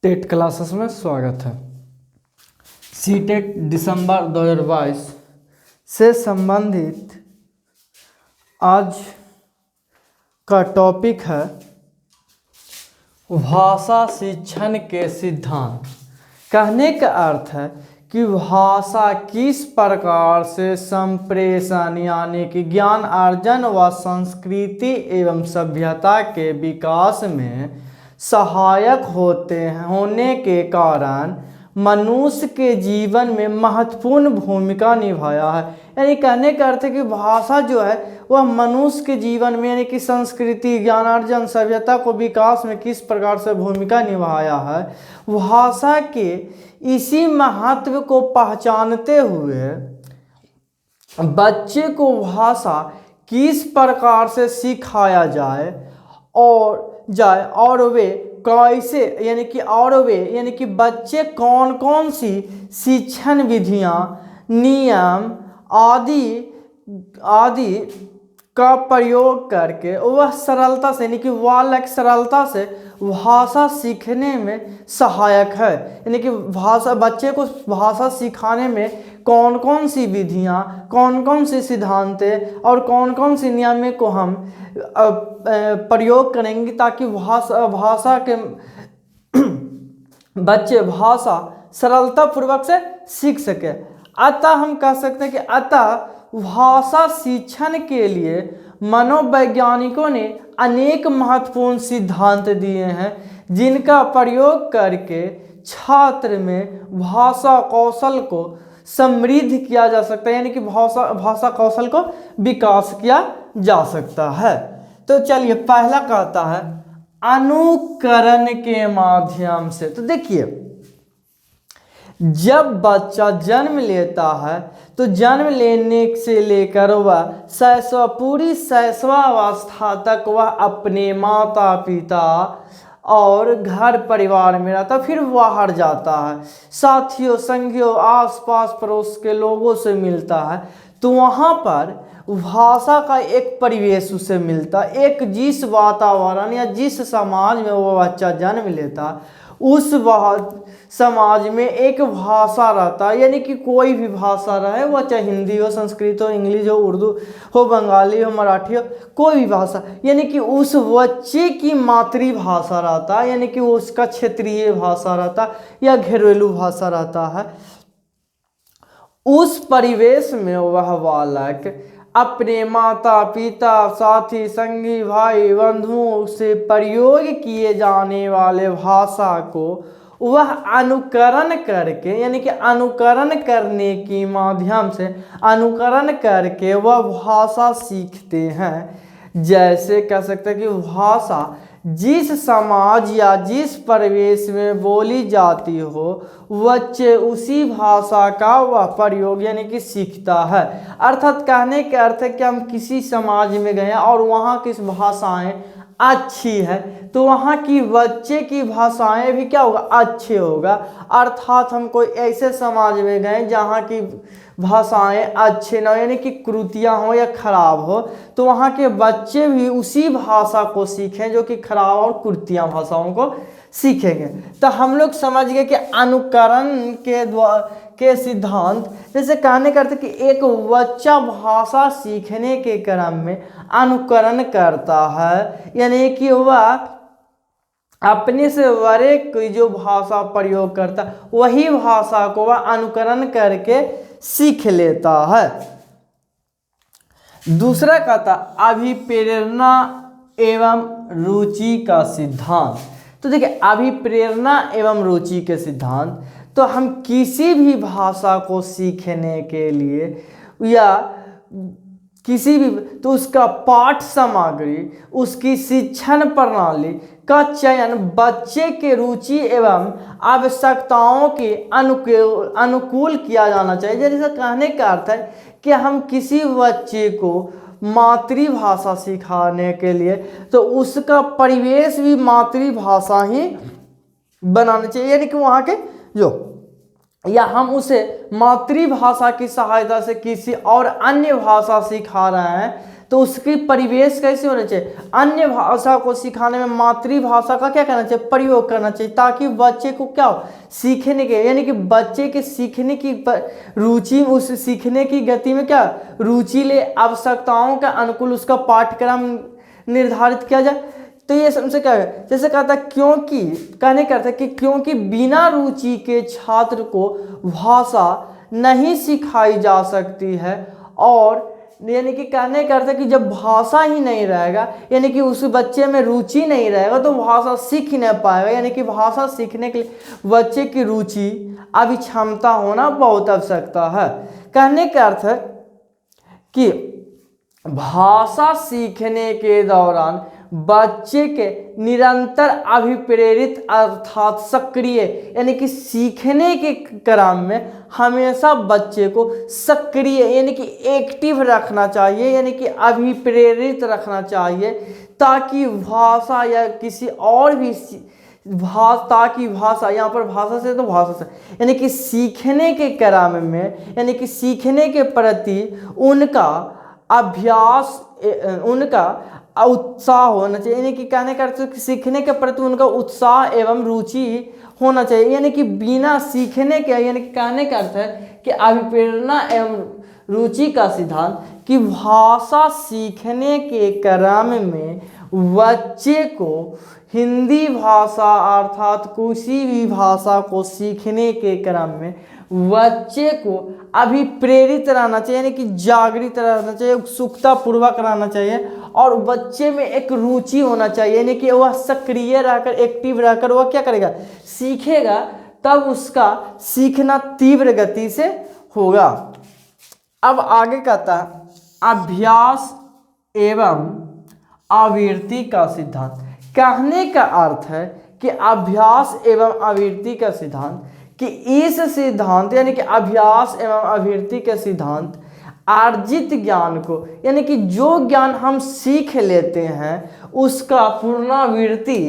TET classes में स्वागत है। सीटेट दिसंबर 2022 से संबंधित आज का टॉपिक है भाषा शिक्षण के सिद्धांत। कहने का अर्थ है कि भाषा किस प्रकार से संप्रेषण यानी कि ज्ञान अर्जन व संस्कृति एवं सभ्यता के विकास में सहायक होने के कारण मनुष्य के जीवन में महत्वपूर्ण भूमिका निभाया है। यानी कहने का अर्थ है कि भाषा जो है वह मनुष्य के जीवन में यानी कि संस्कृति ज्ञानार्जन सभ्यता को विकास में किस प्रकार से भूमिका निभाया है। भाषा के इसी महत्व को पहचानते हुए बच्चे को भाषा किस प्रकार से सिखाया जाए और वे कैसे यानी कि बच्चे कौन कौन सी शिक्षण विधियां नियम आदि का प्रयोग करके वह सरलता से यानी कि सरलता से भाषा सीखने में सहायक है। यानी कि बच्चे को भाषा सिखाने में कौन कौन सी विधियां कौन कौन सी सिद्धांतें और कौन कौन सी नियम को हम प्रयोग करेंगे ताकि भाषा के बच्चे भाषा सरलता पूर्वक से सीख सके। अतः हम कह सकते हैं कि भाषा शिक्षण के लिए मनोवैज्ञानिकों ने अनेक महत्वपूर्ण सिद्धांत दिए हैं जिनका प्रयोग करके छात्र में भाषा कौशल को समृद्ध किया जा सकता है, यानी कि भाषा कौशल को विकास किया जा सकता है। तो चलिए पहला कहता है अनुकरण के माध्यम से। तो देखिए जब बच्चा जन्म लेता है तो जन्म लेने से लेकर वह पूरी शैशवावस्था तक वह अपने माता पिता और घर परिवार में रहता, फिर बाहर जाता है, साथियों संगियों आसपास पड़ोस के लोगों से मिलता है, तो वहाँ पर भाषा का एक परिवेश उसे मिलता, एक जिस वातावरण या जिस समाज में वो बच्चा जन्म लेता उस समाज में एक भाषा रहता, यानी कि कोई भी भाषा रहे वह चाहे हिंदी हो संस्कृत हो इंग्लिश हो उर्दू हो बंगाली हो मराठी हो कोई भी भाषा, यानी कि उस बच्चे की मातृभाषा रहता, यानी कि वो उसका क्षेत्रीय भाषा रहता या घरेलू भाषा रहता है। उस परिवेश में वह बालक अपने माता पिता साथी संगी भाई बंधुओं से प्रयोग किए जाने वाले भाषा को वह अनुकरण करके यानी कि अनुकरण करने के माध्यम से अनुकरण करके वह भाषा सीखते हैं। जैसे कह सकते हैं कि भाषा जिस समाज या जिस परिवेश में बोली जाती हो बच्चे उसी भाषा का वह प्रयोग यानी कि सीखता है। अर्थात कहने का अर्थ है कि हम किसी समाज में गए और वहाँ की भाषाएं अच्छी है तो वहाँ की बच्चे की भाषाएं भी क्या होगा अच्छी होगा। अर्थात हम कोई ऐसे समाज में गए जहाँ की भाषाएं अच्छे ना यानी कि कृतियाँ हो या खराब हो तो वहाँ के बच्चे भी उसी भाषा को सीखें जो कि खराब और कृतियाँ भाषाओं को सीखेंगे। तो हम लोग समझ गए कि अनुकरण के सिद्धांत, जैसे कहने का अर्थ कि एक बच्चा भाषा सीखने के क्रम में अनुकरण करता है, यानी कि वह अपने से बड़े की जो भाषा प्रयोग करता वही भाषा को वह अनुकरण करके सीख लेता है। दूसरा कहता अभिप्रेरणा एवं रुचि का सिद्धांत। तो देखिए अभिप्रेरणा एवं रुचि के सिद्धांत, तो हम किसी भी भाषा को सीखने के लिए या किसी भी तो उसका पाठ सामग्री उसकी शिक्षण प्रणाली का चयन बच्चे के रुचि एवं आवश्यकताओं के अनुकूल किया जाना चाहिए। जैसे कहने का अर्थ है कि हम किसी बच्चे को मातृभाषा सिखाने के लिए तो उसका परिवेश भी मातृभाषा ही बनाना चाहिए, यानी कि वहाँ के जो या हम उसे मातृभाषा की सहायता से किसी और अन्य भाषा सिखा रहे हैं, तो उसकी परिवेश कैसे होना चाहिए, अन्य भाषा को सिखाने में मातृभाषा का क्या करना चाहिए, प्रयोग करना चाहिए, ताकि बच्चे को क्या हो, सीखने के यानी कि बच्चे के सीखने की रुचि, उस सीखने की गति में क्या रुचि ले, आवश्यकताओं के अनुकूल उसका पाठ्यक्रम निर्धारित किया जाए। तो ये सबसे क्या है, जैसे कहता है क्योंकि, कहने का अर्थ है कि क्योंकि बिना रुचि के छात्र को भाषा नहीं सिखाई जा सकती है, और यानी कि कहने का अर्थ है कि जब भाषा ही नहीं रहेगा, यानी कि उस बच्चे में रुचि नहीं रहेगा, तो भाषा सीख ही नहीं पाएगा। यानी कि भाषा सीखने के लिए बच्चे की रुचि, अभी क्षमता होना बहुत आवश्यकता है। कहने का अर्थ है कि भाषा सीखने के दौरान बच्चे के निरंतर अभिप्रेरित अर्थात सक्रिय, यानी कि सीखने के क्रम में हमेशा बच्चे को सक्रिय यानी कि एक्टिव रखना चाहिए, यानी कि अभिप्रेरित रखना चाहिए, ताकि भाषा या किसी और भी ताकि भाषा, यहाँ पर भाषा से तो भाषा से यानी कि सीखने के क्रम में, यानी कि सीखने के प्रति उनका अभ्यास, उनका उत्साह होना चाहिए, यानी कि कहने का अर्थ सीखने के प्रति उनका उत्साह एवं रुचि होना चाहिए। यानी कि बिना सीखने के, यानी कि कहने का अर्थ है कि अभिप्रेरणा एवं रुचि का सिद्धांत, कि भाषा सीखने के क्रम में बच्चे को हिंदी भाषा अर्थात किसी भी भाषा को सीखने के क्रम में बच्चे को अभिप्रेरित रहना चाहिए, यानी कि जागृत रहना चाहिए, उत्सुकता पूर्वक रहना चाहिए, और बच्चे में एक रुचि होना चाहिए, यानी कि वह सक्रिय रहकर, एक्टिव रहकर वह क्या करेगा, सीखेगा, तब उसका सीखना तीव्र गति से होगा। अब आगे कहता है अभ्यास एवं आवृत्ति का सिद्धांत। कहने का अर्थ है कि अभ्यास एवं आवृत्ति का सिद्धांत, कि इस सिद्धांत यानी कि अभ्यास एवं आवृत्ति के सिद्धांत अर्जित ज्ञान को, यानी कि जो ज्ञान हम सीख लेते हैं उसका पुनरावृत्ति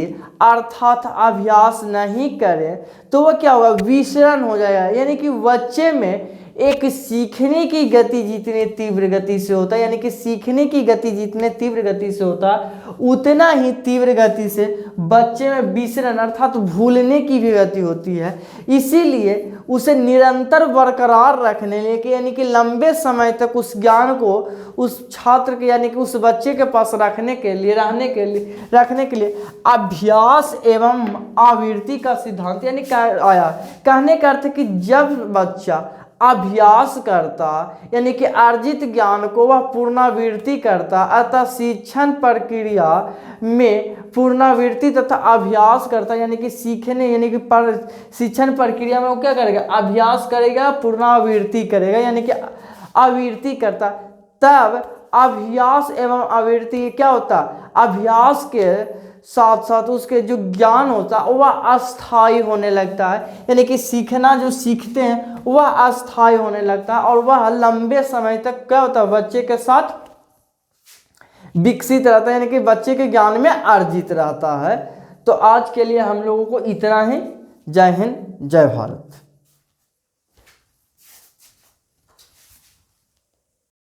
अर्थात अभ्यास नहीं करें तो वह क्या होगा, विसरण हो जाएगा। यानी कि बच्चे में एक सीखने की गति जितनी तीव्र गति से होता है, यानी कि सीखने की गति जितने तीव्र गति से होता है, उतना ही तीव्र गति से बच्चे में विसरण अर्थात भूलने की भी गति होती है। इसीलिए उसे निरंतर बरकरार रखने लिए, यानी कि लंबे समय तक उस ज्ञान को उस छात्र के, यानी कि उस बच्चे के पास रखने के लिए अभ्यास एवं आवृत्ति का सिद्धांत यानी आया। कहने का अर्थ कि जब बच्चा अभ्यास करता, यानी कि अर्जित ज्ञान को वह पुनरावृत्ति करता, अतः शिक्षण प्रक्रिया में पुनरावृत्ति तथा अभ्यास करता, यानी कि सीखने यानी कि शिक्षण प्रक्रिया में वो क्या करेगा, अभ्यास करेगा, पुनरावृत्ति करेगा, यानी कि आवृत्ति करता। तब अभ्यास एवं आवृत्ति क्या होता, अभ्यास के साथ साथ उसके जो ज्ञान होता है वह अस्थायी होने लगता है, यानी कि सीखना जो सीखते हैं वह अस्थायी होने लगता है, और वह लंबे समय तक क्या होता है, बच्चे के साथ विकसित रहता है, यानी कि बच्चे के ज्ञान में अर्जित रहता है। तो आज के लिए हम लोगों को इतना ही। जय हिंद, जय भारत।